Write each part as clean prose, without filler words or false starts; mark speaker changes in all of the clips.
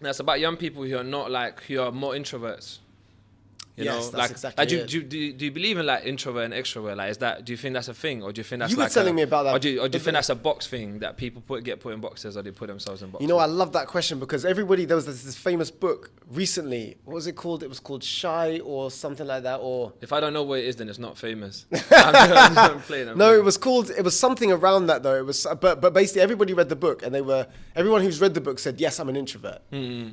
Speaker 1: That's about young people who are not like, who are more introverts. You
Speaker 2: Yes,
Speaker 1: know,
Speaker 2: that's
Speaker 1: like,
Speaker 2: exactly it.
Speaker 1: do you believe in like introvert and extrovert? Like, is that, do you think that's a thing, or do you think that's
Speaker 2: You were
Speaker 1: like
Speaker 2: telling me about that.
Speaker 1: or do you think that's a box thing that people get put in boxes, or they put themselves in boxes?
Speaker 2: You know, I love that question because there was this famous book recently. What was it called? It was called Shy or something like that. Or
Speaker 1: If I don't know what it is, then it's not famous. I'm playing.
Speaker 2: no, it was something around that though. It was, but basically everybody read the book and everyone who's read the book said, yes, I'm an introvert,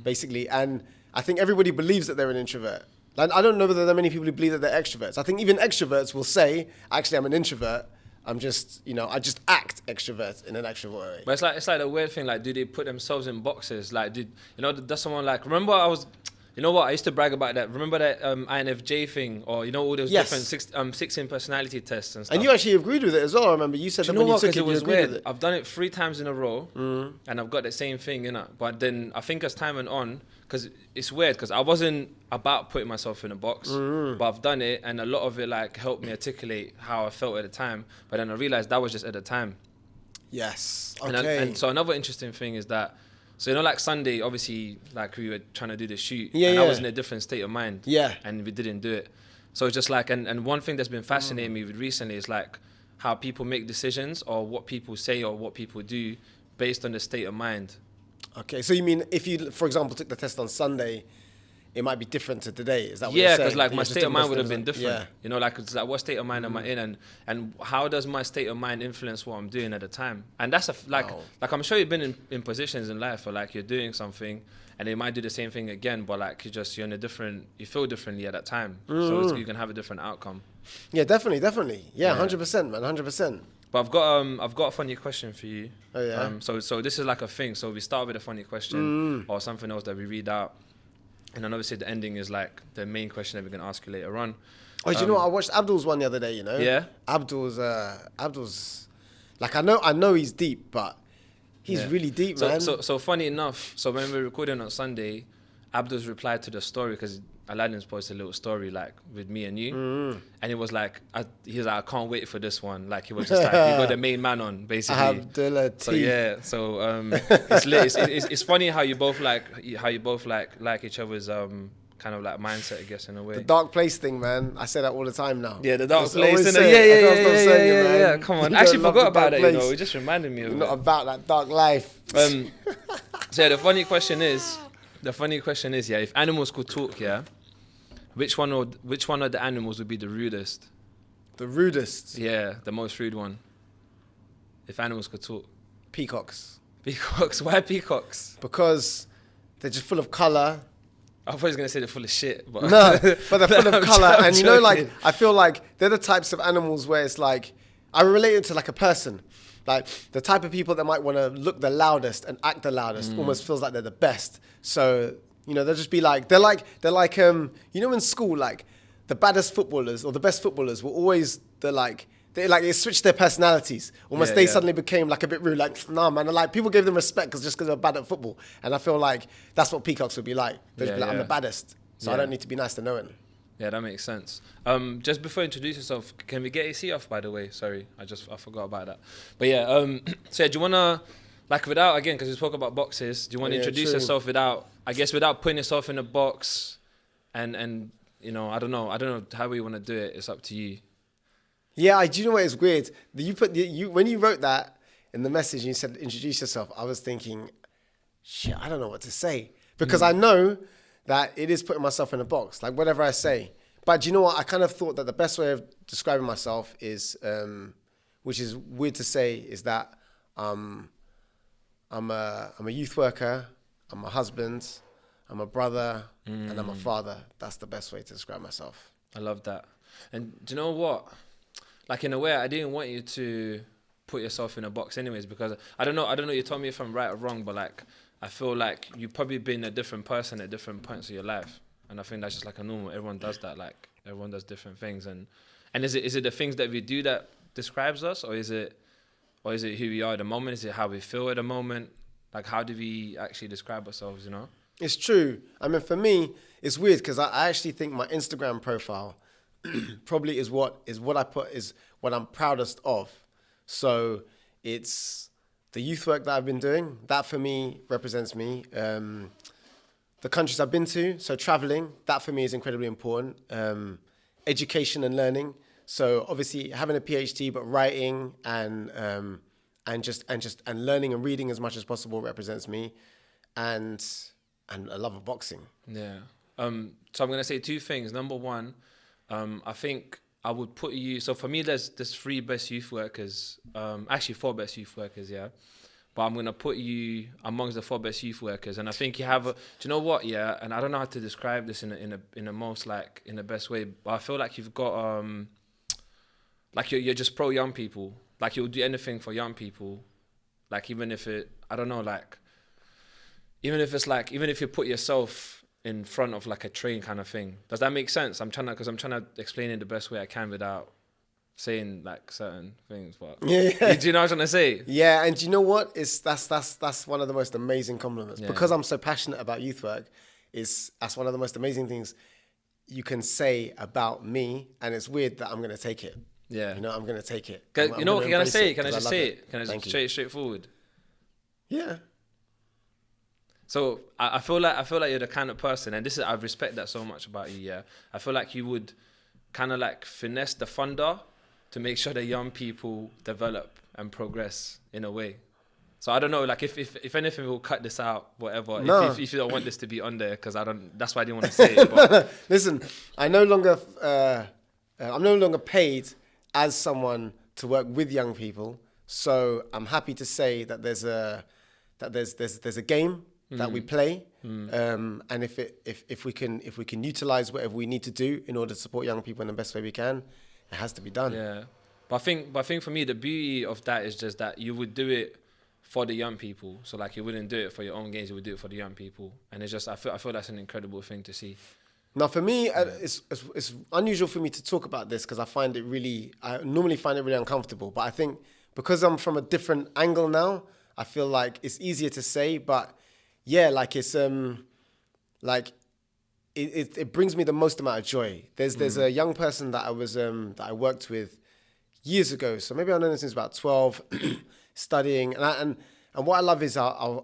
Speaker 2: basically. And I think everybody believes that they're an introvert. And I don't know whether there are many people who believe that they're extroverts. I think even extroverts will say, actually, I'm an introvert. I'm just, I just act extrovert in an extrovert way.
Speaker 1: But it's like a weird thing. Like, do they put themselves in boxes? Like, does someone like, remember you know what? I used to brag about that. Remember that INFJ thing, or all those different 16 personality tests and stuff.
Speaker 2: And you actually agreed with it as well. I remember you said that when you took it, you agreed with it.
Speaker 1: I've done it 3 times in a row, and I've got the same thing, But then I think as time went on, because it's weird, because I wasn't about putting myself in a box, but I've done it, and a lot of it like helped me articulate how I felt at the time. But then I realized that was just at the time.
Speaker 2: Yes.
Speaker 1: Okay. And so another interesting thing is that, so like Sunday, obviously, like we were trying to do the shoot, and I was in a different state of mind, and we didn't do it. So it's just like, and one thing that's been fascinating me with recently is like how people make decisions, or what people say, or what people do based on the state of mind.
Speaker 2: Okay, so you mean if you, for example, took the test on Sunday, it might be different to today? Is that what you're saying?
Speaker 1: Yeah, because like my state of mind would have been different.
Speaker 2: Yeah.
Speaker 1: Like it's like, what state of mind am I in, and how does my state of mind influence what I'm doing at the time? And that's like I'm sure you've been in positions in life where like you're doing something, and they might do the same thing again, but like you're in a different, you feel differently at that time, so you can have a different outcome.
Speaker 2: Yeah, definitely. Yeah, 100%, man, 100%.
Speaker 1: But I've got a funny question for you.
Speaker 2: Oh yeah.
Speaker 1: So this is like a thing. So we start with a funny question or something else that we read out, and then obviously the ending is like the main question that we're gonna ask you later on.
Speaker 2: Oh, do you know what? I watched Abdul's one the other day.
Speaker 1: Yeah.
Speaker 2: Abdul's like I know he's deep, but he's really deep, man.
Speaker 1: So funny enough. So when we were recording on Sunday, Abdul's replied to the story, because Aladdin's posted a little story like with me and you, and it was like he was like, I can't wait for this one. Like he was just like, you got the main man on basically.
Speaker 2: Abdullah T.
Speaker 1: So yeah, so it's funny how you both like each other's kind of like mindset, I guess, in a way.
Speaker 2: The dark place thing, man. I say that all the time now.
Speaker 1: Yeah, the dark place. Yeah. Come on, I actually forgot about that. It just reminded me of it.
Speaker 2: Not about that dark life.
Speaker 1: So yeah, the funny question is, yeah, if animals could talk, yeah, which one of the animals would be the rudest?
Speaker 2: The rudest?
Speaker 1: Yeah, the most rude one. If animals could talk.
Speaker 2: Peacocks.
Speaker 1: Peacocks? Why peacocks?
Speaker 2: Because they're just full of colour.
Speaker 1: I thought he was going to say they're full of shit. But
Speaker 2: no, but they're full of colour. And you know, like, I feel like they're the types of animals where it's like, I relate it to like a person. Like the type of people that might want to look the loudest and act the loudest almost feels like they're the best. So, they'll just be like, they're like, in school, like the baddest footballers or the best footballers were always they switched their personalities. Almost they suddenly became like a bit rude. Like, nah, man. Like people gave them respect because they're bad at football. And I feel like that's what peacocks would be like. They'd be like, I'm the baddest. So I don't need to be nice to no one.
Speaker 1: Yeah, that makes sense. Just before you introduce yourself, can we get AC off, by the way? Sorry, I forgot about that. But yeah, so do you want to, like without, again, because we spoke about boxes, do you want to introduce yourself without putting yourself in a box? And I don't know how we want to do it. It's up to you.
Speaker 2: Yeah, do you know what is weird? When you wrote that in the message and you said, introduce yourself, I was thinking, shit, I don't know what to say. Because I know that it is putting myself in a box, like whatever I say. But do you know what? I kind of thought that the best way of describing myself is, which is weird to say, is that I'm a youth worker, I'm a husband, I'm a brother, and I'm a father. That's the best way to describe myself.
Speaker 1: I love that. And do you know what? Like in a way, I didn't want you to put yourself in a box anyways, because I don't know, you told me if I'm right or wrong, but like, I feel like you've probably been a different person at different points of your life. And I think that's just like a normal, everyone does that, like everyone does different things. And is it the things that we do that describes us, or is it who we are at the moment? Is it how we feel at the moment? Like how do we actually describe ourselves,
Speaker 2: It's true. I mean, for me, it's weird because I actually think my Instagram profile probably is what I put is what I'm proudest of. So it's the youth work that I've been doing. That for me represents me. the countries I've been to. So traveling, that for me is incredibly important. Education and learning. So obviously having a PhD, but writing and learning and reading as much as possible represents me, and a love of boxing.
Speaker 1: Yeah. So I'm gonna say two things. Number one, I think I would put you. So for me, there's three best youth workers. Actually, four best youth workers. Yeah. But I'm gonna put you amongst the four best youth workers, and I think you have. Do you know what? Yeah, and I don't know how to describe this in a most like in the best way, but I feel like you've got like you're just pro young people. Like you'll do anything for young people. Like even if it, I don't know, like even if you put yourself in front of like a train kind of thing. Does that make sense? I'm trying to explain it the best way I can without saying like certain things, but
Speaker 2: yeah.
Speaker 1: Do you know what I'm trying to say?
Speaker 2: Yeah, and do you know what? That's one of the most amazing compliments.
Speaker 1: Yeah.
Speaker 2: Because I'm so passionate about youth work, that's one of the most amazing things you can say about me, and it's weird that I'm gonna take it.
Speaker 1: Yeah.
Speaker 2: You know, I'm gonna take it.
Speaker 1: You know what? Can I say it? Can I
Speaker 2: 'cause
Speaker 1: just
Speaker 2: love
Speaker 1: say it? Can I
Speaker 2: Thank
Speaker 1: just
Speaker 2: you.
Speaker 1: straightforward?
Speaker 2: Yeah.
Speaker 1: So I feel like you're the kind of person, and I respect that so much about you. Yeah, I feel like you would kind of like finesse the funder to make sure that young people develop and progress in a way. So I don't know, like if anything, we'll cut this out, whatever.
Speaker 2: No.
Speaker 1: If you don't want this to be on there, because I don't. That's why I didn't want to say it. But
Speaker 2: Listen, I'm no longer paid as someone to work with young people. So I'm happy to say that there's a game that we play, and if we can utilize whatever we need to do in order to support young people in the best way we can, it has to be done.
Speaker 1: yeah, but I think for me the beauty of that is just that you would do it for the young people. So like you wouldn't do it for your own gains, you would do it for the young people, and it's just I feel that's an incredible thing to see.
Speaker 2: Now, for me, it's unusual for me to talk about this because I normally find it really uncomfortable. But I think because I'm from a different angle now, I feel like it's easier to say. But yeah, like it's like it brings me the most amount of joy. There's a young person that I worked with years ago. So maybe I've known him since about 12, studying, and what I love is I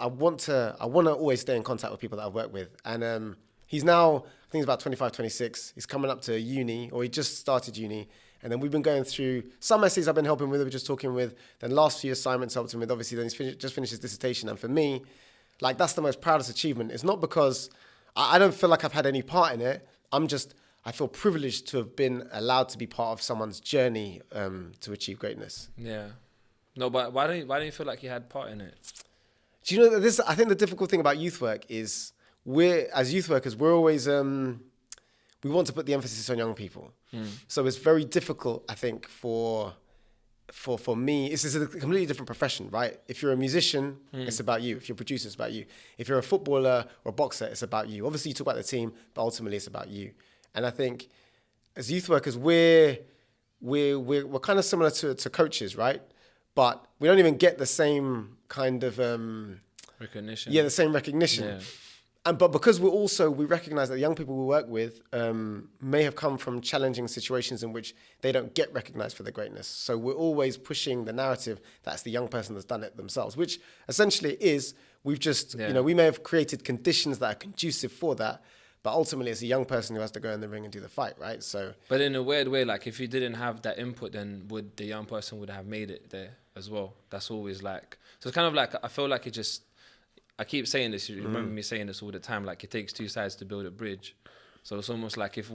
Speaker 2: want to always stay in contact with people that I've worked with, and he's now, I think he's about 25, 26. He's coming up to uni, or he just started uni. And then we've been going through some essays I've been helping with, we're just talking with. Then last few assignments helped him with. Obviously, then he's just finished his dissertation. And for me, like that's the most proudest achievement. It's not because I don't feel like I've had any part in it. I feel privileged to have been allowed to be part of someone's journey to achieve greatness.
Speaker 1: Yeah. No, but why don't you feel like you had part in it?
Speaker 2: Do you know that I think the difficult thing about youth work is as youth workers, we're always, we want to put the emphasis on young people. So it's very difficult, I think, for me. This is a completely different profession, right? If you're a musician, it's about you. If you're a producer, it's about you. If you're a footballer or a boxer, it's about you. Obviously, you talk about the team, but ultimately, it's about you. And I think as youth workers, we're kind of similar to coaches, right? But we don't even get the same kind of
Speaker 1: Recognition.
Speaker 2: Yeah, the same recognition.
Speaker 1: Yeah.
Speaker 2: But because we recognize that the young people we work with may have come from challenging situations in which they don't get recognized for their greatness. So we're always pushing the narrative that's the young person that's done it themselves, which essentially is we may have created conditions that are conducive for that, but ultimately it's a young person who has to go in the ring and do the fight, right? So,
Speaker 1: but in a weird way, like if you didn't have that input, then would the young person would have made it there as well? That's always like, so it's kind of like, I feel like it just, I keep saying this, you remember me saying this all the time, like it takes two sides to build a bridge. So it's almost like if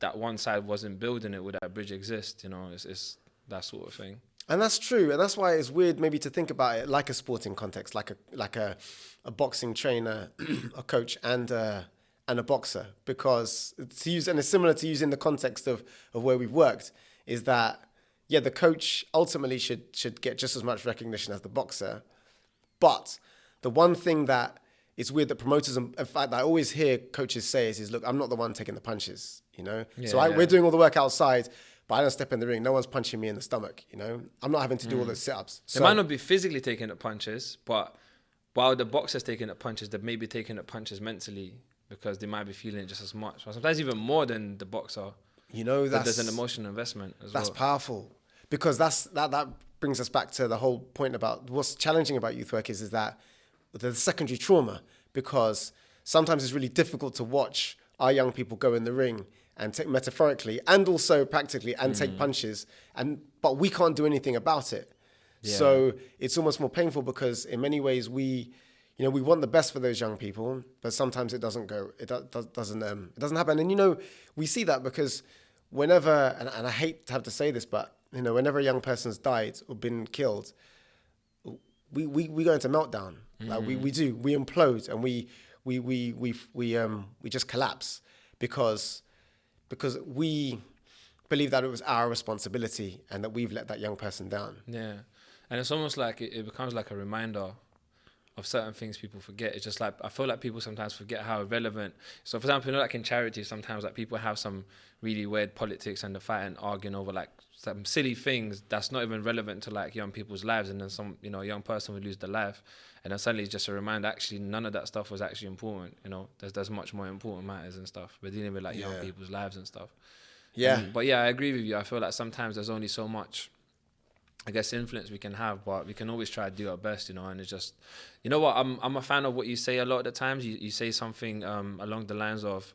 Speaker 1: that one side wasn't building it, would that bridge exist? It's that sort of thing.
Speaker 2: And that's true. And that's why it's weird maybe to think about it like a sporting context, like a boxing trainer, a coach and a boxer, because it's similar to using the context of where we've worked, is that, yeah, the coach ultimately should get just as much recognition as the boxer. But the one thing that is weird that promoters, in fact, I always hear coaches say is look, I'm not the one taking the punches, Yeah, we're doing all the work outside, but I don't step in the ring. No one's punching me in the stomach, I'm not having to do all those sit-ups.
Speaker 1: They might not be physically taking the punches, but while the boxer's taking the punches, they may be taking the punches mentally because they might be feeling it just as much, or sometimes even more than the boxer. There's an emotional investment as well.
Speaker 2: That's powerful, because that brings us back to the whole point about what's challenging about youth work is that there's secondary trauma, because sometimes it's really difficult to watch our young people go in the ring and take metaphorically and also practically and take punches, but we can't do anything about it.
Speaker 1: Yeah.
Speaker 2: So it's almost more painful because in many ways we want the best for those young people, but sometimes it doesn't go. It doesn't happen. And we see that because whenever, and I hate to have to say this, but whenever a young person's died or been killed, we go into meltdown. Like we implode, and we just collapse because we believe that it was our responsibility and that we've let that young person down.
Speaker 1: Yeah. And it's almost like it becomes like a reminder of certain things people forget. It's just like, I feel like people sometimes forget how relevant. So for example, like in charity, sometimes like people have some really weird politics and they're fighting, arguing over like some silly things that's not even relevant to like young people's lives. And then some, a young person would lose their life. And then suddenly it's just a reminder, actually, none of that stuff was actually important. There's much more important matters and stuff. We're dealing with like young people's lives and stuff.
Speaker 2: Yeah.
Speaker 1: But yeah, I agree with you. I feel like sometimes there's only so much, I guess, influence we can have, but we can always try to do our best, and it's just, what, I'm a fan of what you say a lot of the times. You say something along the lines of,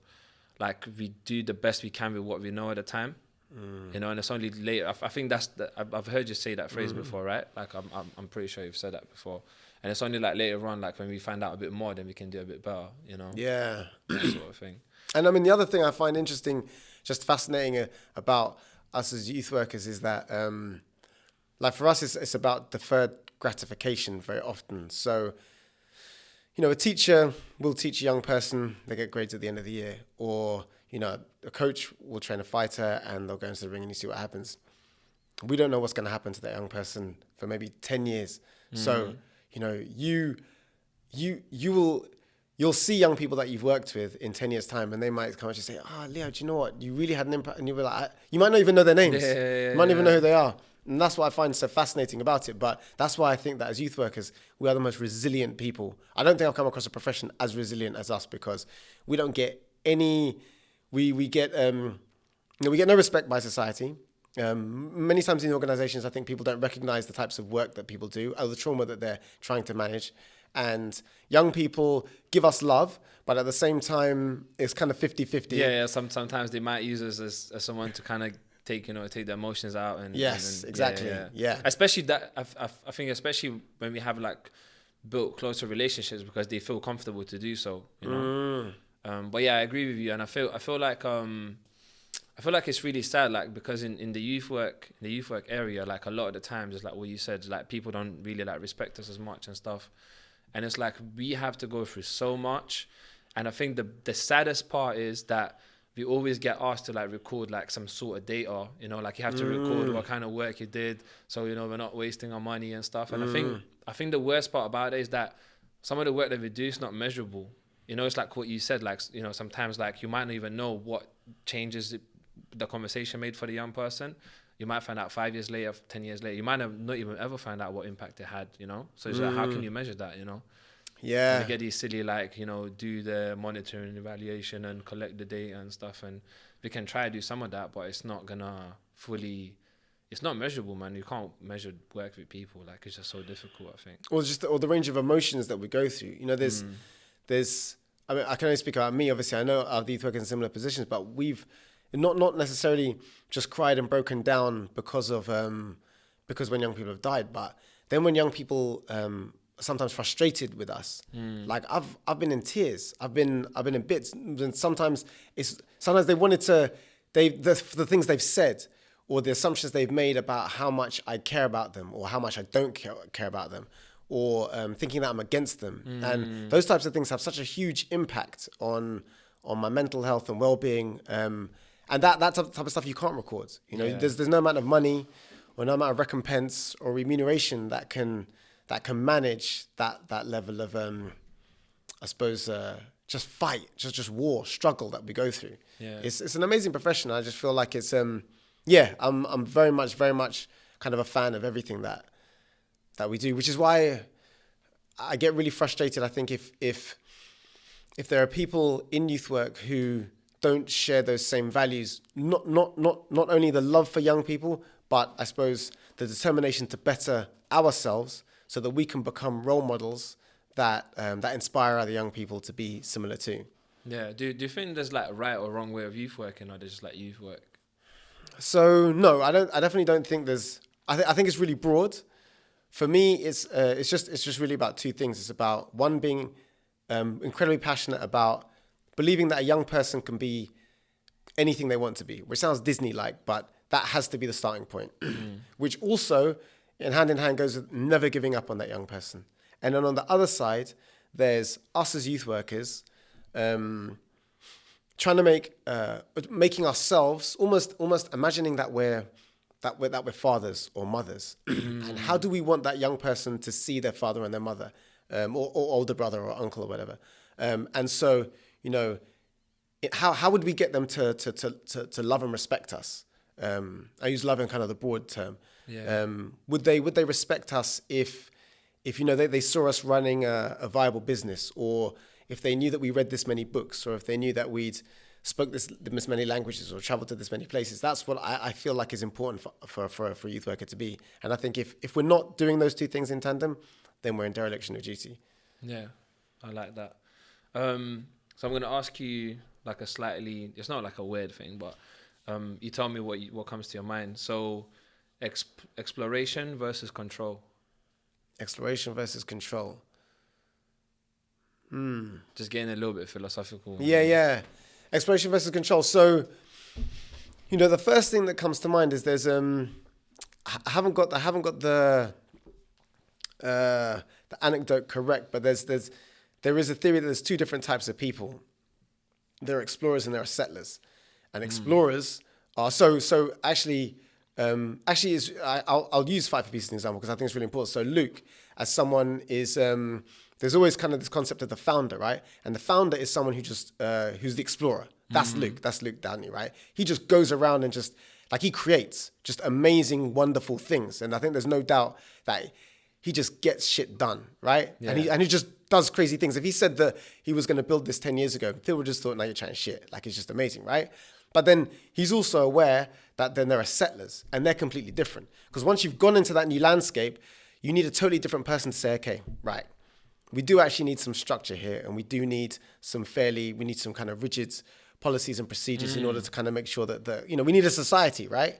Speaker 1: like, we do the best we can with what we know at the time, and it's only later. I think I've heard you say that phrase before, right? Like, I'm pretty sure you've said that before. And it's only like later on, like when we find out a bit more, then we can do a bit better,
Speaker 2: Yeah.
Speaker 1: That sort of thing.
Speaker 2: And I mean, the other thing I find interesting, just fascinating about us as youth workers is that, like for us, it's about deferred gratification very often. So, a teacher will teach a young person, they get grades at the end of the year. Or, a coach will train a fighter and they'll go into the ring and you see what happens. We don't know what's going to happen to that young person for maybe 10 years. So, you'll see young people that you've worked with in 10 years' time, and they might come and say, Leo, do you know what? You really had an impact. And you'll be like, you might not even know their names. You might not even know who they are. And that's what I find so fascinating about it. But that's why I think that as youth workers, we are the most resilient people. I don't think I've come across a profession as resilient as us, because we don't get any, we get no respect by society. Many times in organizations, I think people don't recognize the types of work that people do or the trauma that they're trying to manage. And young people give us love, but at the same time, it's kind of 50-50.
Speaker 1: Yeah. Sometimes they might use us as someone to kind of take the emotions out. And
Speaker 2: yes,
Speaker 1: and
Speaker 2: exactly. Yeah.
Speaker 1: Especially that, I think especially when we have like built closer relationships, because they feel comfortable to do so, but yeah, I agree with you. And I feel like it's really sad, like, because in the youth work area, like a lot of the times, it's like what you said, like people don't really like respect us as much and stuff. And it's like we have to go through so much. And I think the saddest part is that we always get asked to like record like some sort of data, like you have to record what kind of work you did, so we're not wasting our money and stuff. And I think the worst part about it is that some of the work that we do is not measurable. It's like what you said, like, sometimes like you might not even know what changes the conversation made for the young person. You might find out 5 years later, 10 years later. You might have not even ever find out what impact it had, So it's like, how can you measure that,
Speaker 2: Yeah.
Speaker 1: And you get these silly, like, do the monitoring, evaluation, and collect the data and stuff. And we can try to do some of that, but it's not gonna it's not measurable, man. You can't measure work with people. Like, it's just so difficult, I think.
Speaker 2: Or the range of emotions that we go through. There's, I mean, I can only speak about me. Obviously, I know our youth work in similar positions, but we've not necessarily just cried and broken down because when young people have died, but then when young people sometimes frustrated with us, like I've been in tears, I've been in bits, and sometimes they wanted to, the things they've said or the assumptions they've made about how much I care about them or how much I don't care about them, or thinking that I'm against them, and those types of things have such a huge impact on my mental health and well-being. And that type of stuff you can't record. There's no amount of money or no amount of recompense or remuneration that can manage that level of I suppose just fight, just war, struggle that we go through.
Speaker 1: Yeah.
Speaker 2: It's an amazing profession. I just feel like it's I'm very much kind of a fan of everything that we do, which is why I get really frustrated. I think if there are people in youth work who don't share those same values, not only the love for young people, but I suppose the determination to better ourselves so that we can become role models that inspire other young people to be similar to.
Speaker 1: Yeah. Do you think there's like a right or wrong way of youth working, or there's just like youth work?
Speaker 2: So no, I don't. I definitely don't think there's. I think it's really broad. For me, it's just really about two things. It's about one being incredibly passionate about believing that a young person can be anything they want to be, which sounds Disney-like, but that has to be the starting point. Which also, in hand goes with never giving up on that young person. And then on the other side, there's us as youth workers, trying to making ourselves almost imagining that we're fathers or mothers, and how do we want that young person to see their father and their mother, or older brother or uncle or whatever, and so how would we get them to love and respect us? I use love in kind of the broad term.
Speaker 1: Yeah.
Speaker 2: Would they respect us if they saw us running a viable business, or if they knew that we read this many books, or if they knew that we'd spoke this many languages or traveled to this many places? That's what I feel like is important for a youth worker to be. And I think if we're not doing those two things in tandem, then we're in dereliction of duty.
Speaker 1: Yeah, I like that. So I'm going to ask you like a slightly, it's not like a weird thing, but you tell me what comes to your mind. So exploration versus control.
Speaker 2: Exploration versus control.
Speaker 1: Just getting a little bit philosophical.
Speaker 2: Yeah. Exploration versus control. So, the first thing that comes to mind is there's I haven't got the anecdote correct, but there is a theory that there's two different types of people. There are explorers and there are settlers, and explorers are actually I'll use Five for Peace as an example because I think it's really important. So Luke, as someone is. There's always kind of this concept of the founder, right? And the founder is someone who just who's the explorer. That's Luke. That's Luke Downey, right? He just goes around and just he creates just amazing, wonderful things. And I think there's no doubt that he just gets shit done, right? Yeah. And he just does crazy things. If he said that he was going to build this 10 years ago, people would just thought, "No, you're trying shit." Like, it's just amazing, right? But then he's also aware that then there are settlers, and they're completely different. Because once you've gone into that new landscape, you need a totally different person to say, "Okay, right. We do actually need some structure here, and we do need some kind of rigid policies and procedures in order to kind of make sure that we need a society, right?"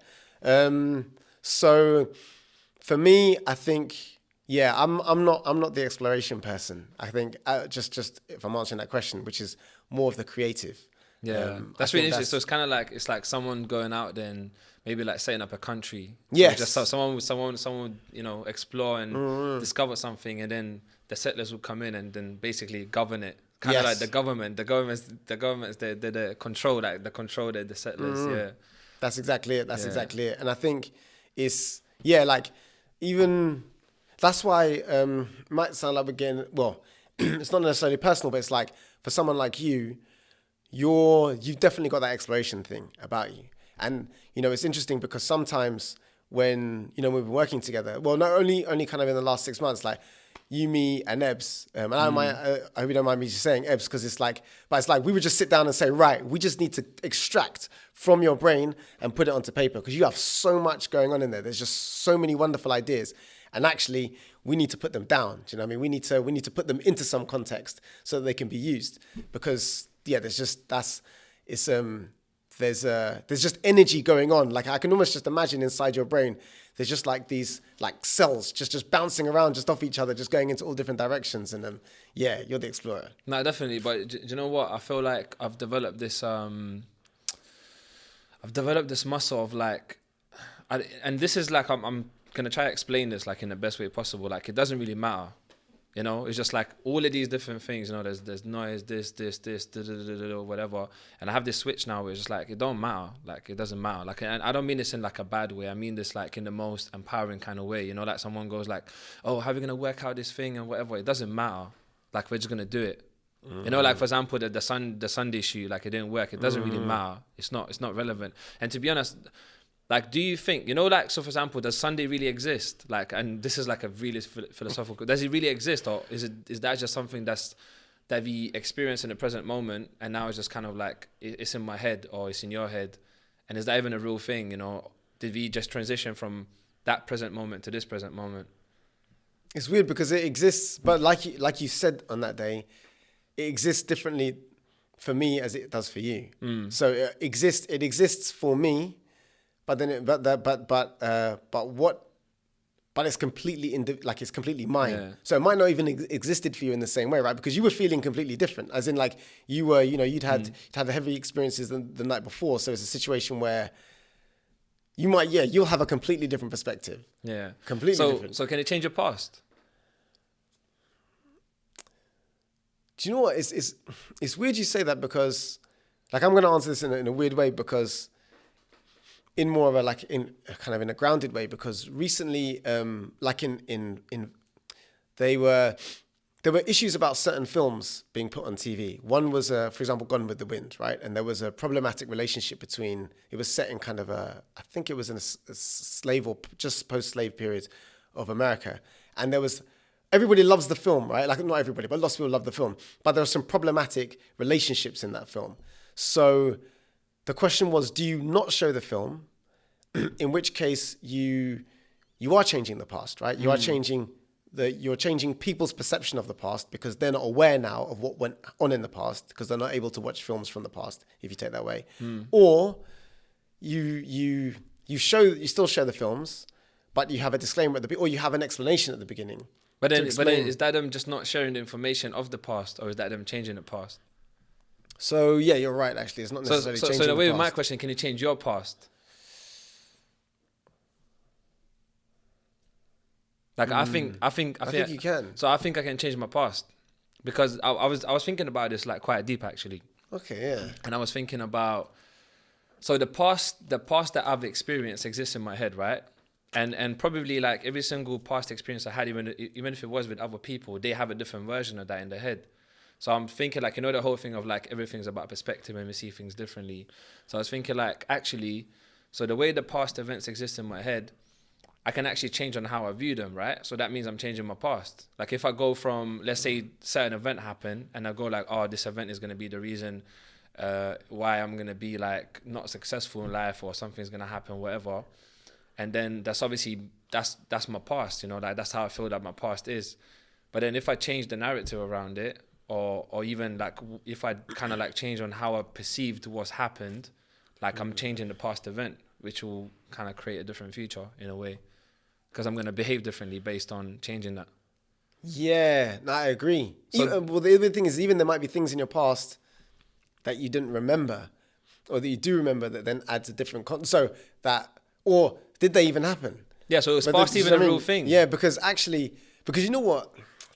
Speaker 2: So for me, I think, I'm not the exploration person. I think just if I'm answering that question, which is more of the creative.
Speaker 1: Yeah, that's really interesting. So it's kind of like someone going out there and maybe like setting up a country. So
Speaker 2: yes.
Speaker 1: Just someone explore and discover something, and then the settlers would come in and then basically govern it. Kind of like the government. The government's the control, like the control the settlers. Yeah,
Speaker 2: that's exactly it. Exactly it. And I think it's even that's why it might sound like we're getting, well, it's not necessarily personal, but it's like for someone like you, you've definitely got that exploration thing about you. And it's interesting because sometimes when we've been working together, well, not only kind of in the last 6 months, like you, me, and Ebbs, and I hope you don't mind me just saying Ebbs because it's like we would just sit down and say, right, we just need to extract from your brain and put it onto paper because you have so much going on in there. There's just so many wonderful ideas, and actually we need to put them down. Do you know what I mean? We need to put them into some context so that they can be used because there's just energy going on. Like I can almost just imagine inside your brain, there's just like these like cells just bouncing around just off each other, just going into all different directions. And you're the explorer.
Speaker 1: No, definitely. But do you know what? I feel like I've developed this muscle of like, and this is like I'm gonna try to explain this like in the best way possible. Like it doesn't really matter. It's just like all of these different things, there's noise, this, whatever. And I have this switch now where it's just like, it don't matter. Like, it doesn't matter. Like, and I don't mean this in like a bad way. I mean this like in the most empowering kind of way. Like someone goes like, "Oh, how are we going to work out this thing and whatever?" It doesn't matter. Like, we're just going to do it. Like for example, the Sunday shoot, like it didn't work. It doesn't really matter. It's not relevant. And to be honest, like, do you think, so for example, does Sunday really exist? Like, and this is like a really philosophical, does it really exist? Or is that just something that we experience in the present moment and now it's just kind of like, it's in my head or it's in your head? And is that even a real thing? Did we just transition from that present moment to this present moment?
Speaker 2: It's weird because it exists, but like you said on that day, it exists differently for me as it does for you. So it exists for me, but then but it's completely it's completely mine.
Speaker 1: Yeah.
Speaker 2: So it might not even existed for you in the same way, right? Because you were feeling completely different, as in like you were, you'd had the heavy experiences the night before. So it's a situation where you'll have a completely different perspective.
Speaker 1: Yeah.
Speaker 2: Completely different.
Speaker 1: So can it change your past?
Speaker 2: Do you know what? It's weird you say that because, like, I'm going to answer this in a weird way because, in more of a in a grounded way, because recently, there were issues about certain films being put on TV. One was, for example, Gone with the Wind, right? And there was a problematic relationship between. It was set in kind of I think it was in a slave or just post-slave period of America, and there was. Everybody loves the film, right? Like, not everybody, but lots of people love the film. But there are some problematic relationships in that film. So the question was, do you not show the film? In which case you are changing the past, right? You are you're changing people's perception of the past because they're not aware now of what went on in the past because they're not able to watch films from the past, if you take that way. Or you still show the films, but you have a disclaimer or you have an explanation at the beginning.
Speaker 1: But then is that them just not sharing the information of the past, or is that them changing the past?
Speaker 2: So yeah, you're right. Actually, it's not necessarily changing.
Speaker 1: So the way
Speaker 2: the
Speaker 1: with my
Speaker 2: past.
Speaker 1: question, can it change your past? Like I think
Speaker 2: you can.
Speaker 1: So I think I can change my past because I was thinking about this like quite deep actually.
Speaker 2: Okay, yeah.
Speaker 1: And I was thinking about the past that I've experienced exists in my head, right? And probably like every single past experience I had, even if it was with other people, they have a different version of that in their head. So I'm thinking like, the whole thing of like everything's about perspective and we see things differently. So I was thinking like, actually, so the way the past events exist in my head, I can actually change on how I view them, right? So that means I'm changing my past. Like if I go from, let's say, certain event happened and I go like, oh, this event is going to be the reason why I'm going to be like not successful in life or something's going to happen, whatever. And then that's obviously, that's my past, like that's how I feel that my past is. But then if I change the narrative around it, or even like if I kind of like change on how I perceived what's happened, like I'm changing the past event, which will kind of create a different future in a way. Because I'm going to behave differently based on changing that.
Speaker 2: Yeah, no, I agree.
Speaker 1: So,
Speaker 2: well, the other thing is even there might be things in your past that you didn't remember or that you do remember that then adds a different or did they even happen?
Speaker 1: Yeah, so it's past even a real thing.
Speaker 2: Yeah, because you know what?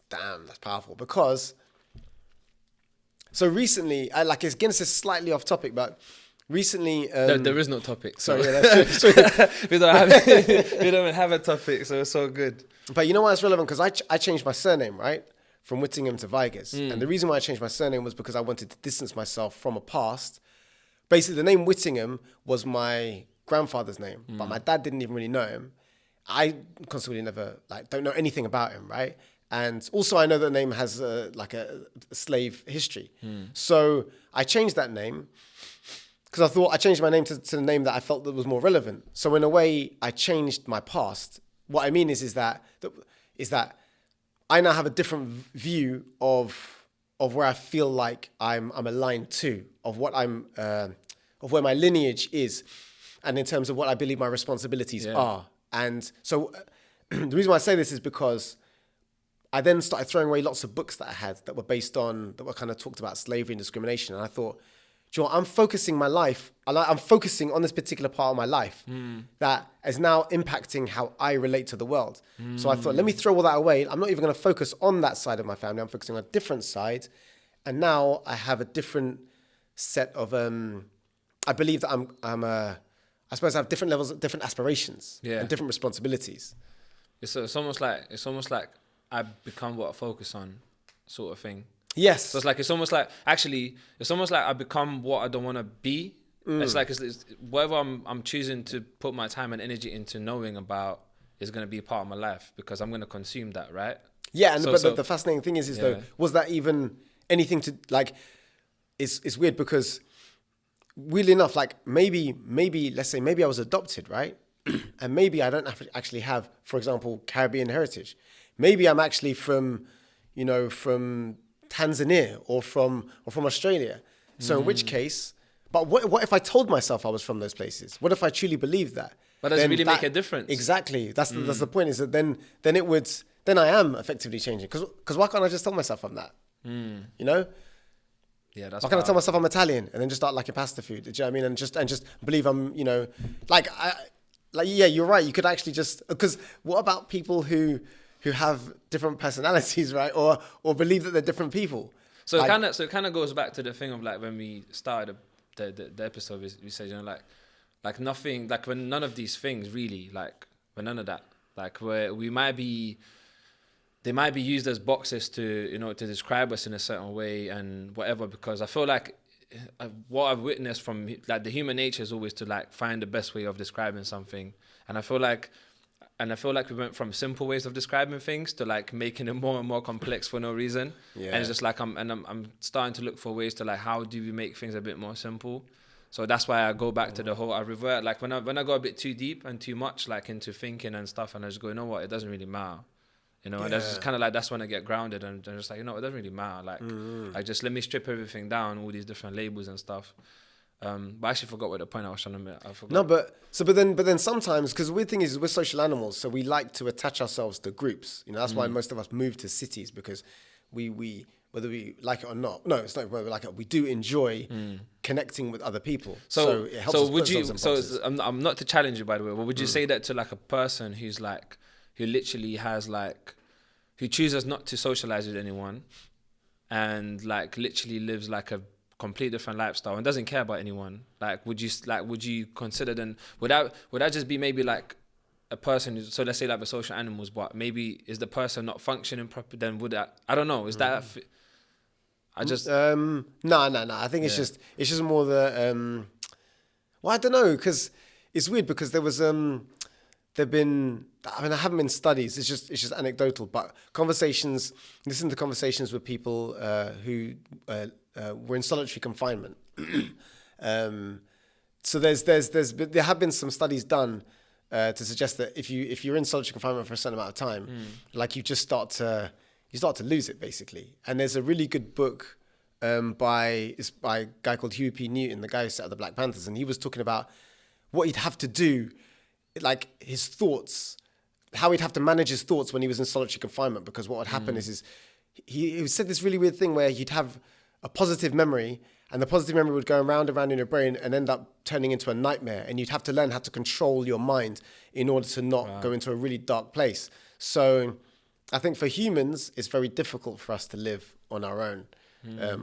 Speaker 2: Damn, that's powerful. Because, so recently, again, it's slightly off topic, but recently...
Speaker 1: there is no topic.
Speaker 2: Sorry, yeah, that's true.
Speaker 1: we don't have a topic, so it's so good.
Speaker 2: But you know why it's relevant? Because I changed my surname, right? From Whittingham to Vigors. And the reason why I changed my surname was because I wanted to distance myself from a past. Basically, the name Whittingham was my grandfather's name, but my dad didn't even really know him. I consequently never don't know anything about him, right? And also I know the name has a slave history. So I changed that name because I thought I changed my name to the name that I felt that was more relevant. So in a way, I changed my past. What I mean is that I now have a different view of where I feel like I'm aligned to, of what of where my lineage is. And in terms of what I believe my responsibilities are. And so the reason why I say this is because I then started throwing away lots of books that I had that were kind of talked about slavery and discrimination. And I thought, do you know what? I'm focusing on this particular part of my life that is now impacting how I relate to the world. So I thought, let me throw all that away. I'm not even going to focus on that side of my family. I'm focusing on a different side. And now I have a different set of, I believe that I suppose I have different levels, different aspirations, and different responsibilities.
Speaker 1: It's almost like I become what I focus on, sort of thing.
Speaker 2: Yes.
Speaker 1: So it's almost like I become what I don't want to be. It's like it's whatever I'm choosing to put my time and energy into knowing about is going to be a part of my life because I'm going to consume that, right?
Speaker 2: Yeah, but the fascinating thing is though, was that even anything to like? It's weird because. Weirdly enough, maybe let's say maybe I was adopted, right? And maybe I don't actually have, for example, Caribbean heritage. Maybe I'm actually from, from Tanzania or from Australia. So in which case, but what if I told myself I was from those places? What if I truly believed that?
Speaker 1: But does it really make a difference?
Speaker 2: Exactly. That's the point. Is that then I am effectively changing. Because why can't I just tell myself I'm that? You know?
Speaker 1: Yeah, that's
Speaker 2: why can't I tell myself I'm Italian and then just start liking pasta food? Do you know what I mean? And just believe I'm, yeah, you're right. You could actually just, because what about people who have different personalities, right? Or believe that they're different people.
Speaker 1: So it kind of goes back to the thing of like when we started the episode, we said, like nothing, like when none of these things really, like when none of that, like where they might be used as boxes to, to describe us in a certain way and whatever, because I feel like what I've witnessed from like the human nature is always to like find the best way of describing something. And I feel like we went from simple ways of describing things to like making it more and more complex for no reason. Yeah. And it's just like I'm starting to look for ways to like, how do we make things a bit more simple? So that's why I go back to the whole, I revert, like when I go a bit too deep and too much like into thinking and stuff, and I just go, you know what, it doesn't really matter. And that's just kind of like, that's when I get grounded and just like, it doesn't really matter. Like, just let me strip everything down, all these different labels and stuff. But I actually forgot what the point I was trying to make. I forgot.
Speaker 2: No, but then sometimes, because the weird thing is we're social animals, so we like to attach ourselves to groups. That's why most of us move to cities, because we whether we like it or not. No, it's not whether we like it. We do enjoy connecting with other people. So it helps us put ourselves in boxes.
Speaker 1: I'm not to challenge you, by the way, but would you say that to like a person who literally has like, who chooses not to socialize with anyone and like literally lives like a complete different lifestyle and doesn't care about anyone? Like, would you consider then, would that just be maybe like a person who, so let's say like the social animals, but maybe is the person not functioning properly? Then would that, I don't know, is that I just
Speaker 2: no. I think it's just more the well, I don't know, because it's weird, because there was I haven't been studies. It's just anecdotal, but listen to conversations with people who were in solitary confinement. So there have been some studies done to suggest that if you're in solitary confinement for a certain amount of time, like you start to lose it, basically. And there's a really good book by a guy called Huey P. Newton, the guy who set up the Black Panthers, and he was talking about what he'd have to do, like his thoughts, how he'd have to manage his thoughts when he was in solitary confinement, because what would happen is he said this really weird thing where he'd have a positive memory, and the positive memory would go around in your brain and end up turning into a nightmare, and you'd have to learn how to control your mind in order to not go into a really dark place. So I think for humans, it's very difficult for us to live on our own.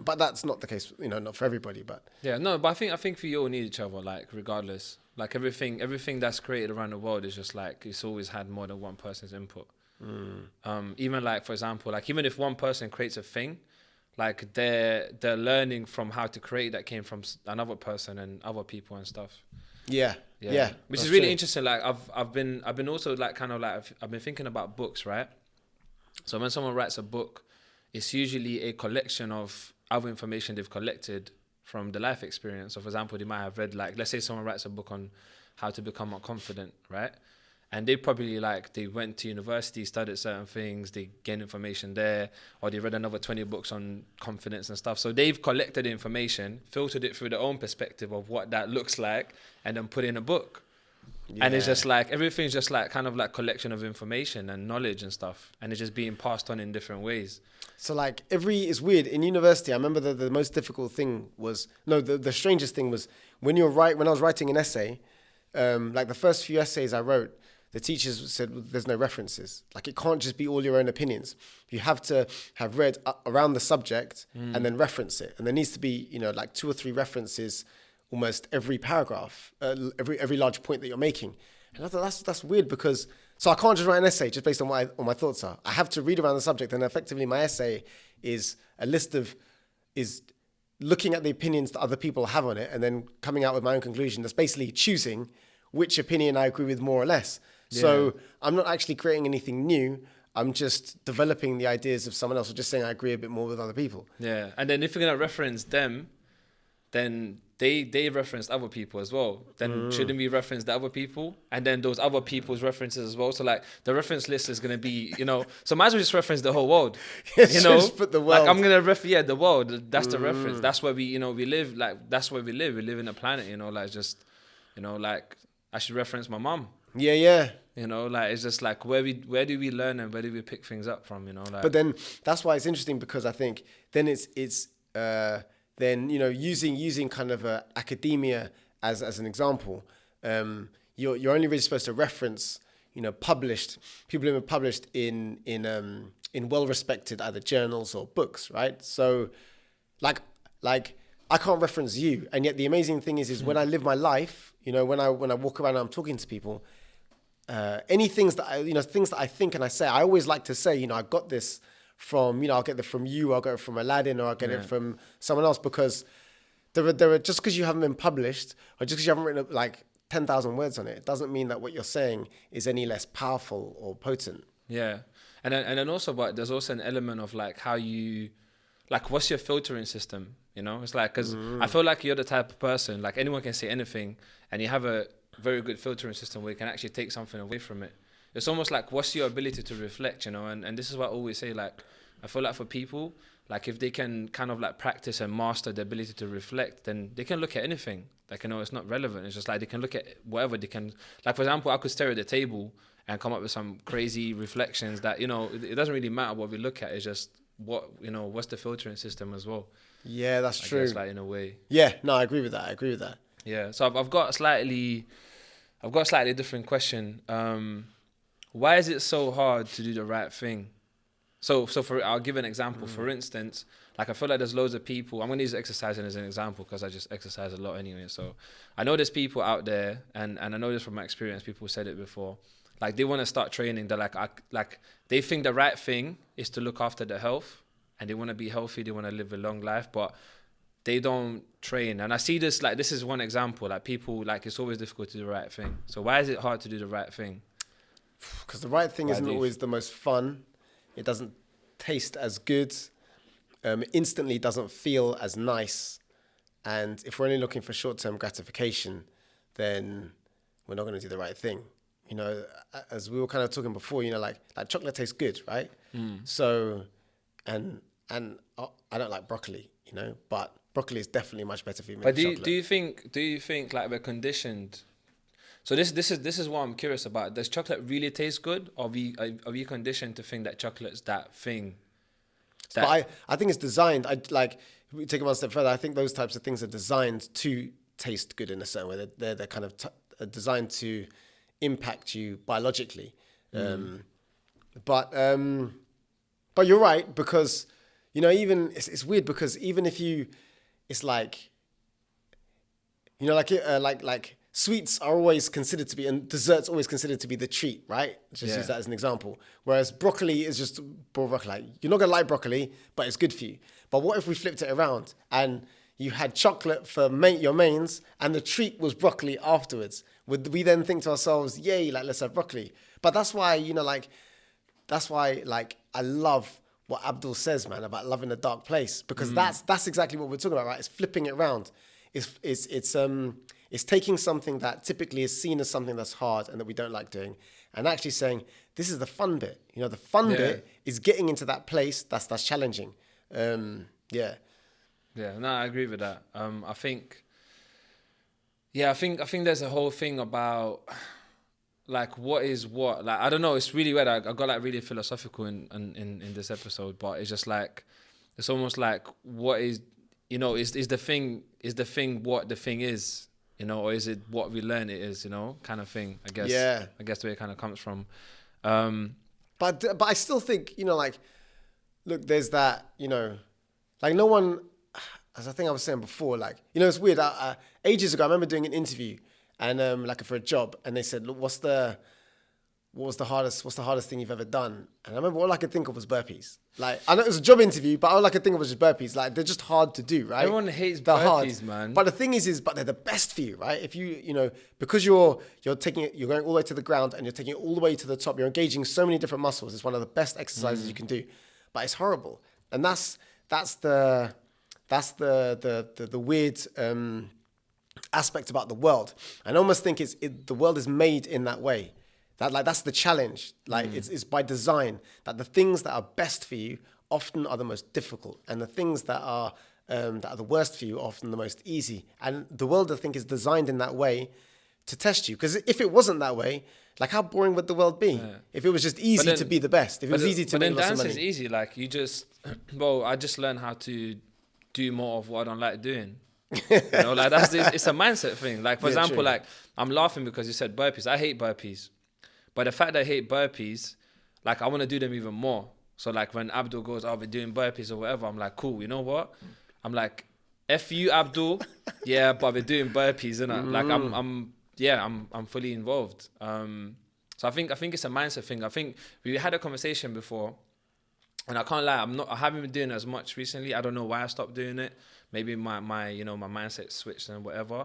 Speaker 2: But that's not the case, not for everybody. But
Speaker 1: yeah, no, but I think we all need each other, like regardless. Like everything that's created around the world is just like, it's always had more than one person's input. Even like, for example, like even if one person creates a thing, like they're learning from how to create that came from another person and other people and stuff.
Speaker 2: Yeah.
Speaker 1: Which is really interesting. Like I've been also like kind of like I've been thinking about books, right? So when someone writes a book, it's usually a collection of other information they've collected from the life experience. So for example, they might have read, like, let's say someone writes a book on how to become more confident, right? And they probably they went to university, studied certain things, they gained information there, or they read another 20 books on confidence and stuff. So they've collected the information, filtered it through their own perspective of what that looks like, and then put it in a book. Yeah. And it's just like, everything's just like kind of like collection of information and knowledge and stuff. And it's just being passed on in different ways.
Speaker 2: So like it's weird. In university, I remember the most difficult thing was, the strangest thing was when I was writing an essay, like the first few essays I wrote, the teachers said, well, there's no references. Like it can't just be all your own opinions. You have to have read around the subject and then reference it. And there needs to be, like 2 or 3 references almost every paragraph, every large point that you're making. And I thought that's weird, because so I can't just write an essay just based on what my thoughts are. I have to read around the subject, and effectively my essay is looking at the opinions that other people have on it and then coming out with my own conclusion. That's basically choosing which opinion I agree with more or less. Yeah. So I'm not actually creating anything new. I'm just developing the ideas of someone else, or just saying I agree a bit more with other people.
Speaker 1: Yeah, and then if you're going to reference them, then they referenced other people as well. Then shouldn't we reference the other people? And then those other people's references as well. So like the reference list is gonna be, so might as well just reference the whole world.
Speaker 2: Just put the world.
Speaker 1: Like I'm gonna the world. That's the reference. That's where we live. Like that's where we live. We live in a planet. Like just, like I should reference my mom.
Speaker 2: Yeah.
Speaker 1: Like it's just like where do we learn and where do we pick things up from? Like.
Speaker 2: But then that's why it's interesting, because I think then it's then using kind of academia as an example, you're only really supposed to reference published people who have been published in well respected either journals or books, right? So like I can't reference you, and yet the amazing thing is when I live my life, when I walk around and I'm talking to people, any things that things that I think and I say, I always like to say, I got this from, I'll get it from you, I'll get it from Aladdin, or I'll get it from someone else, because there are just because you haven't been published, or just because you haven't written like 10,000 words on it, doesn't mean that what you're saying is any less powerful or potent.
Speaker 1: Yeah. And then also, but there's also an element of like how you, like what's your filtering system? It's like, because I feel like you're the type of person, like anyone can say anything, and you have a very good filtering system where you can actually take something away from it. It's almost like, what's your ability to reflect, and this is what I always say, like, I feel like for people, like if they can kind of like practice and master the ability to reflect, then they can look at anything. Like, it's not relevant. It's just like they can look at whatever they can. Like, for example, I could stare at the table and come up with some crazy reflections that, it doesn't really matter what we look at. It's just what's the filtering system as well.
Speaker 2: Yeah, that's true.
Speaker 1: Guess, like in a way.
Speaker 2: Yeah, no, I agree with that.
Speaker 1: Yeah, so I've got a slightly different question. Why is it so hard to do the right thing? So I'll give an example. For instance, like I feel like there's loads of people. I'm going to use exercising as an example because I just exercise a lot anyway. So I know there's people out there, and I know this from my experience. People said it before. Like they want to start training. They're like they think the right thing is to look after their health, and they want to be healthy. They want to live a long life, but they don't train. And I see this, like, this is one example. Like people, like it's always difficult to do the right thing. So why is it hard to do the right thing?
Speaker 2: Because the right thing isn't always the most fun. It doesn't taste as good. Instantly doesn't feel as nice. And if we're only looking for short-term gratification, then we're not going to do the right thing. As we were kind of talking before, like chocolate tastes good, right? So, and I don't like broccoli, but broccoli is definitely much better for me than chocolate. But
Speaker 1: do you think like we're conditioned? So this is what I'm curious about. Does chocolate really taste good, or are we conditioned to think that chocolate's that thing?
Speaker 2: But I think it's designed. If we take it one step further, I think those types of things are designed to taste good in a certain way. They're kind of designed to impact you biologically. But you're right, because even it's weird, because even if it's like like sweets are always considered to be, and desserts always considered to be the treat, right? Just use that as an example. Whereas broccoli is just broccoli. Like, you're not gonna like broccoli, but it's good for you. But what if we flipped it around and you had chocolate for your mains and the treat was broccoli afterwards? Would we then think to ourselves, yay, like let's have broccoli? But that's why, I love what Abdul says, man, about loving a dark place, because that's exactly what we're talking about, right? It's flipping it around. It's taking something that typically is seen as something that's hard and that we don't like doing, and actually saying, this is the fun bit. The fun bit is getting into that place that's challenging. Yeah,
Speaker 1: no, I agree with that. I think there's a whole thing about like what is what. Like I don't know, it's really weird. I got like really philosophical in this episode, but it's just like it's almost like what is is the thing what the thing is, or is it what we learn it is, kind of thing, I guess.
Speaker 2: Yeah.
Speaker 1: I guess the way it kind of comes from.
Speaker 2: But I still think, look, there's that, like no one, as I think I was saying before, like, it's weird. Ages ago, I remember doing an interview and like for a job, and they said, look, what's the hardest thing you've ever done? And I remember all I could think of was burpees. Like, I know it was a job interview, but all I could think of was just burpees. Like, they're just hard to do, right?
Speaker 1: Everyone hates burpees, man.
Speaker 2: But the thing is, but they're the best for you, right? If because you're taking it, you're going all the way to the ground and you're taking it all the way to the top. You're engaging so many different muscles. It's one of the best exercises you can do, but it's horrible. And that's the weird aspect about the world. And I almost think the world is made in that way. That like that's the challenge. Like it's by design that the things that are best for you often are the most difficult, and the things that are the worst for you are often the most easy. And the world, I think, is designed in that way to test you. Because if it wasn't that way, like how boring would the world be? Yeah. If it was just easy to be the best, if it was easy to make lots of money.
Speaker 1: But then the answer is easy. Like you just, well, I just learned how to do more of what I don't like doing. You know, like it's a mindset thing. Like for example, like I'm laughing because you said burpees. I hate burpees, but the fact that I hate burpees, like I want to do them even more. So like when Abdul goes, "Oh, we're doing burpees or whatever," I'm like, cool. You know what? I'm like, F you, Abdul. Yeah, but we're doing burpees, innit? Like I'm fully involved. So I think it's a mindset thing. I think we had a conversation before, and I can't lie, I haven't been doing it as much recently. I don't know why I stopped doing it. Maybe my mindset switched and whatever.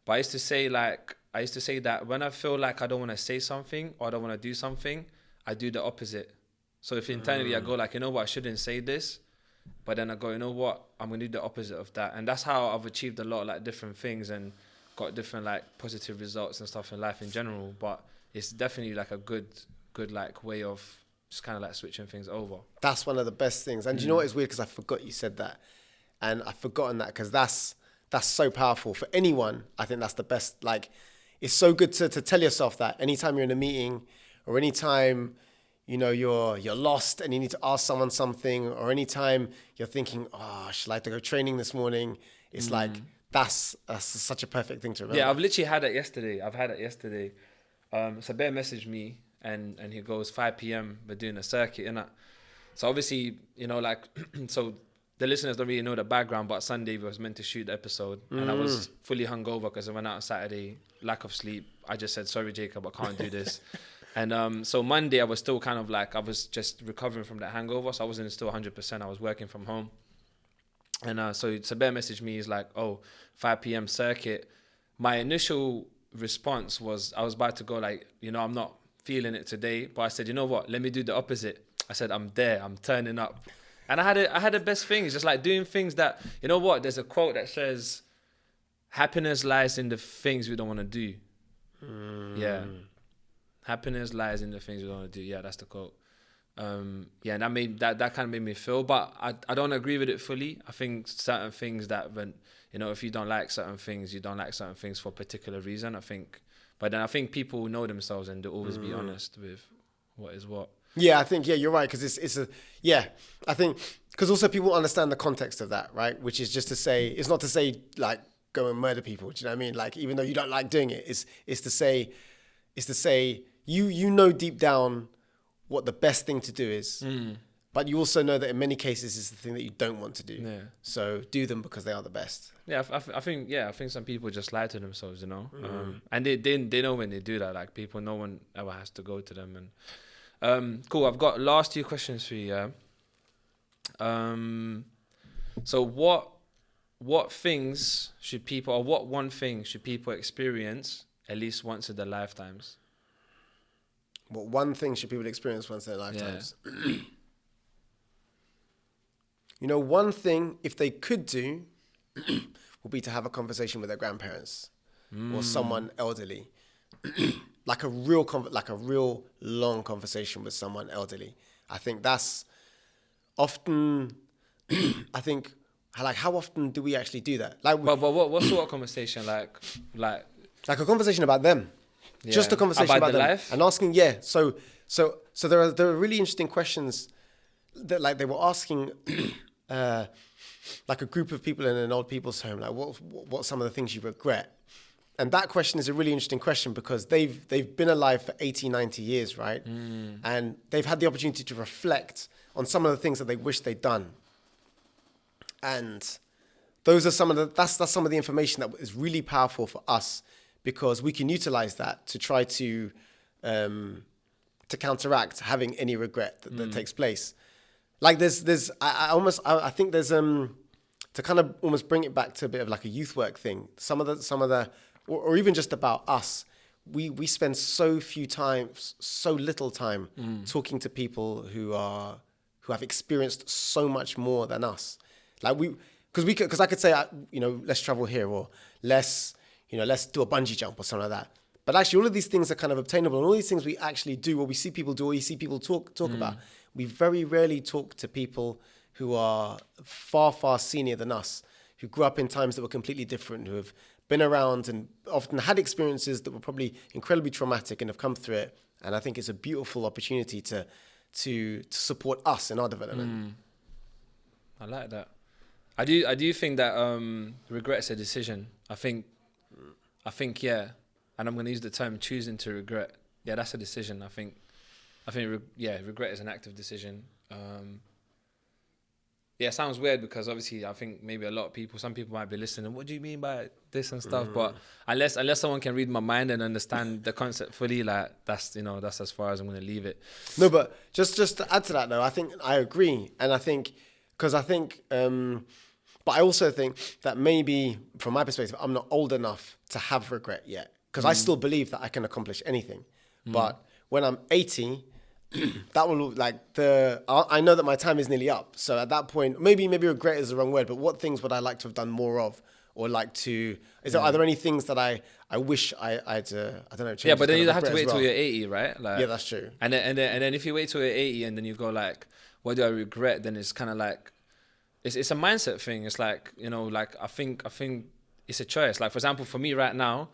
Speaker 1: But I used to say that when I feel like I don't want to say something or I don't want to do something, I do the opposite. So if internally I go like, you know what, I shouldn't say this, but then I go, you know what, I'm gonna do the opposite of that. And that's how I've achieved a lot of like different things and got different like positive results and stuff in life in general. But it's definitely like a good like way of just kind of like switching things over.
Speaker 2: That's one of the best things. And you know what is weird, because I forgot you said that. And I've forgotten that, because that's so powerful for anyone. I think that's the best. Like, it's so good to tell yourself that anytime you're in a meeting, or anytime, you know, you're lost and you need to ask someone something, or anytime you're thinking, oh, should I have to go training this morning? It's like, that's such a perfect thing to remember.
Speaker 1: Yeah, I've literally had it yesterday. Sabir messaged me and he goes, 5 p.m. we're doing a circuit, innit? So obviously, you know, like, so the listeners don't really know the background, but Sunday we was meant to shoot the episode and I was fully hungover because I went out on Saturday, lack of sleep. I just said, sorry, Jacob, I can't do this. And so Monday I was still kind of like, I was just recovering from that hangover. So I wasn't still 100%. I was working from home. And so Sabir messaged me, he's like, oh, 5 p.m. circuit. My initial response was, I was about to go like, you know, I'm not feeling it today. But I said, you know what, let me do the opposite. I said, I'm there, I'm turning up. And I had the best thing. It's just like doing things that, you know what, there's a quote that says, happiness lies in the things we don't want to do. Yeah. Happiness lies in the things we don't want to do. Yeah, that's the quote. Yeah, and that kind of made me feel, but I don't agree with it fully. I think certain things that when, you know, if you don't like certain things, you don't like certain things for a particular reason. But then I think people know themselves and they'll always be honest with what is what.
Speaker 2: Yeah, I think, you're right. Cause I think, cause also people understand the context of that, right? Which is just to say, it's not to say like go and murder people. Do you know what I mean? Like, even though you don't like doing it, it's to say, you know, deep down what the best thing to do is, but you also know that in many cases it's the thing that you don't want to do. Yeah. So do them because they are the best.
Speaker 1: Yeah, I think some people just lie to themselves, you know, and they know when they do that. Like people, no one ever has to go to them. And cool. I've got last 2 questions for you. Yeah. So what things should people, or what one thing should people experience at least once in their lifetimes?
Speaker 2: What one thing should people experience once in their lifetimes? Yeah. You know, one thing, if they could do, would be to have a conversation with their grandparents or someone elderly. like a real long conversation with someone elderly. I think that's often, how often do we actually do that? Like,
Speaker 1: but what sort of conversation? Like
Speaker 2: a conversation about them. Yeah. Just a conversation about them. Life? And asking, So there are really interesting questions that like they were asking, like a group of people in an old people's home, like what some of the things you regret. And that question is a really interesting question because they've been alive for 80, 90 years, right? And they've had the opportunity to reflect on some of the things that they wish they'd done. And those are that's some of the information that is really powerful for us, because we can utilize that to try to counteract having any regret that takes place. Like I think there's to kind of almost bring it back to a bit of like a youth work thing. Some of the or even just about us, we spend so little time talking to people who have experienced so much more than us. Like because I could say, you know, let's travel here, or let's, let's do a bungee jump or something like that. But actually, all of these things are kind of obtainable, and all these things we actually do, what we see people do, or you see people talk about. We very rarely talk to people who are far, far senior than us, who grew up in times that were completely different, who have been around and often had experiences that were probably incredibly traumatic and have come through it. And I think it's a beautiful opportunity to support us in our development.
Speaker 1: I like that. I do think that regret's a decision. I think yeah, and I'm going to use the term choosing to regret. Yeah, that's a decision. I think regret is an active decision. Yeah, it sounds weird because obviously I think maybe some people might be listening. What do you mean by this and stuff? But unless someone can read my mind and understand the concept fully, like that's as far as I'm going to leave it.
Speaker 2: No, but just to add to that though, I think I agree, and but I also think that maybe from my perspective, I'm not old enough to have regret yet, because I still believe that I can accomplish anything. But when I'm 80. That will I know that my time is nearly up. So at that point, maybe regret is the wrong word, but what things would I like to have done more of, or are there any things that I wish I'd I don't know.
Speaker 1: Yeah, but then you have to wait till you're 80, right? Like,
Speaker 2: yeah, that's true.
Speaker 1: And then if you wait till you're 80 and then you go like, what do I regret? Then it's kind of like, it's a mindset thing. It's like, I think it's a choice. Like, for example, for me right now,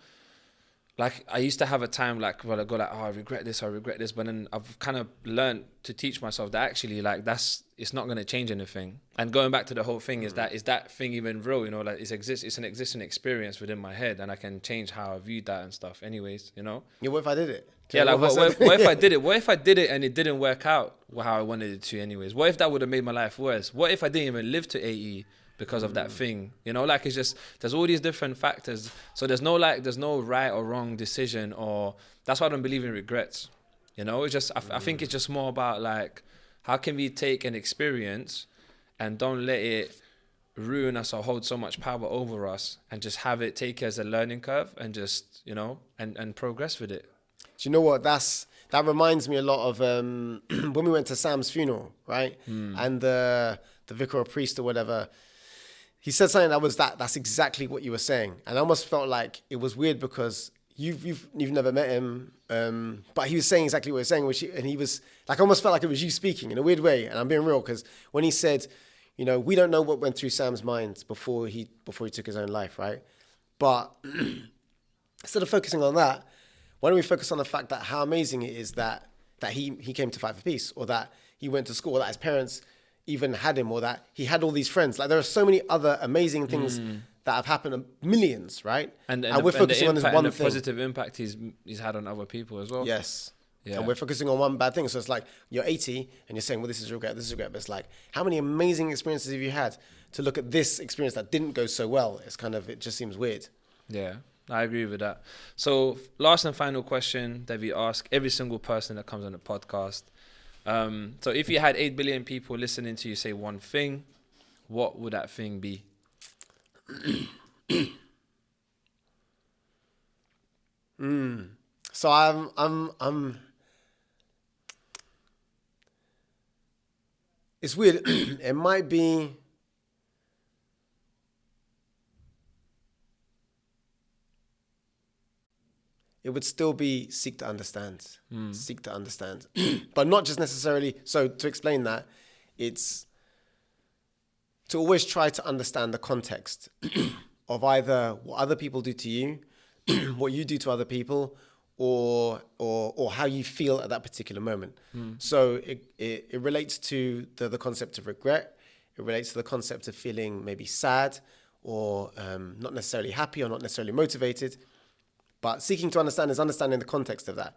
Speaker 1: like I used to have a time like where I go like, oh, I regret this, but then I've kind of learned to teach myself that actually like it's not going to change anything. And going back to the whole thing is that thing even real? Like it's an existing experience within my head, and I can change how I view that and stuff. Anyways,
Speaker 2: Yeah, what if I did it?
Speaker 1: Yeah, like what if I did it? What if I did it and it didn't work out how I wanted it to? Anyways, what if that would have made my life worse? What if I didn't even live to 80? Because of that thing, like it's just, there's all these different factors. So there's no right or wrong decision, or that's why I don't believe in regrets. It's just, I think it's just more about like, how can we take an experience and don't let it ruin us or hold so much power over us, and just have it take as a learning curve and just, and progress with it.
Speaker 2: Do you know what? That reminds me a lot of when we went to Sam's funeral, right? And the vicar or priest or whatever, he said something that's exactly what you were saying. And I almost felt like it was weird because you've never met him, but he was saying exactly what he was saying, and he was like, I almost felt like it was you speaking in a weird way. And I'm being real, because when he said, we don't know what went through Sam's mind before he took his own life, right? But instead of focusing on that, why don't we focus on the fact that how amazing it is that he came to fight for peace, or that he went to school, or that his parents even had him, or that he had all these friends. Like, there are so many other amazing things that have happened, millions, right? And we're focusing on this one thing.
Speaker 1: The positive impact he's had on other people as well.
Speaker 2: Yes. Yeah. And we're focusing on one bad thing. So it's like, you're 80 and you're saying, well, this is regret. But it's like, how many amazing experiences have you had to look at this experience that didn't go so well? It just seems weird.
Speaker 1: Yeah, I agree with that. So last and final question that we ask every single person that comes on the podcast. So if you had 8 billion people listening to you say one thing, what would that thing be?
Speaker 2: So I'm it's weird. It might be, it would still be seek to understand. Seek to understand. But not just necessarily, so to explain that, it's to always try to understand the context of either what other people do to you, what you do to other people, or how you feel at that particular moment. So it relates to the concept of regret. It relates to the concept of feeling maybe sad, or not necessarily happy, or not necessarily motivated. But seeking to understand is understanding the context of that.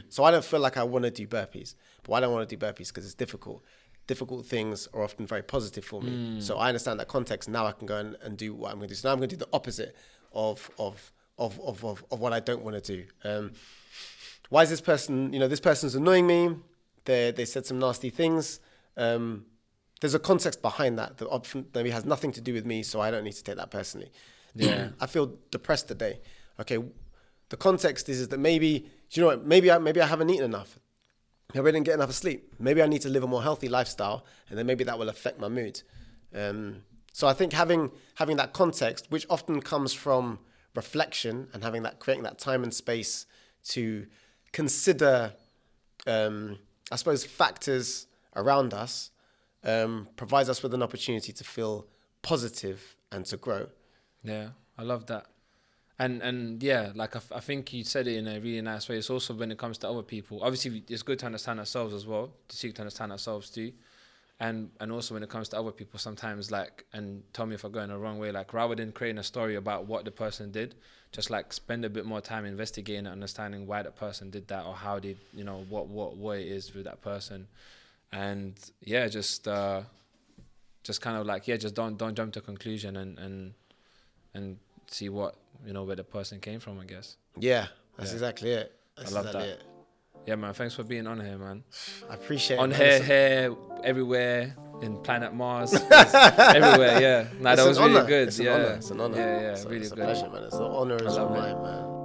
Speaker 2: So I don't feel like I want to do burpees. But why don't I want to do burpees? Because it's difficult. Difficult things are often very positive for me. So I understand that context. Now I can go and do what I'm going to do. So now I'm going to do the opposite of what I don't want to do. Why is this person, this person's annoying me. They said some nasty things. There's a context behind that often maybe has nothing to do with me, so I don't need to take that personally.
Speaker 1: Yeah.
Speaker 2: I feel depressed today. Okay, the context is that maybe I haven't eaten enough. Maybe I didn't get enough sleep. Maybe I need to live a more healthy lifestyle, and then maybe that will affect my mood. So I think having that context, which often comes from reflection and creating that time and space to consider, I suppose, factors around us, provides us with an opportunity to feel positive and to grow.
Speaker 1: Yeah, I love that. And yeah, like I think you said it in a really nice way. It's also when it comes to other people. Obviously, it's good to understand ourselves as well, to seek to understand ourselves too. And also when it comes to other people, sometimes like, and tell me if I go in the wrong way, like rather than creating a story about what the person did, just like spend a bit more time investigating and understanding why that person did that, or how did, you know, what it is with that person. And yeah, just kind of like, yeah, just don't jump to a conclusion and see what, you know, where the person came from, I guess.
Speaker 2: Yeah, that's exactly it.
Speaker 1: I love that. Yeah, man, thanks for being on here, man.
Speaker 2: I appreciate
Speaker 1: it.
Speaker 2: Man.
Speaker 1: Here, everywhere, in planet Mars, everywhere, yeah. Nah, that was really good.
Speaker 2: It's an honor.
Speaker 1: Yeah,
Speaker 2: it's
Speaker 1: really
Speaker 2: good.
Speaker 1: good.
Speaker 2: It's a pleasure, man. It's an honor as well, man.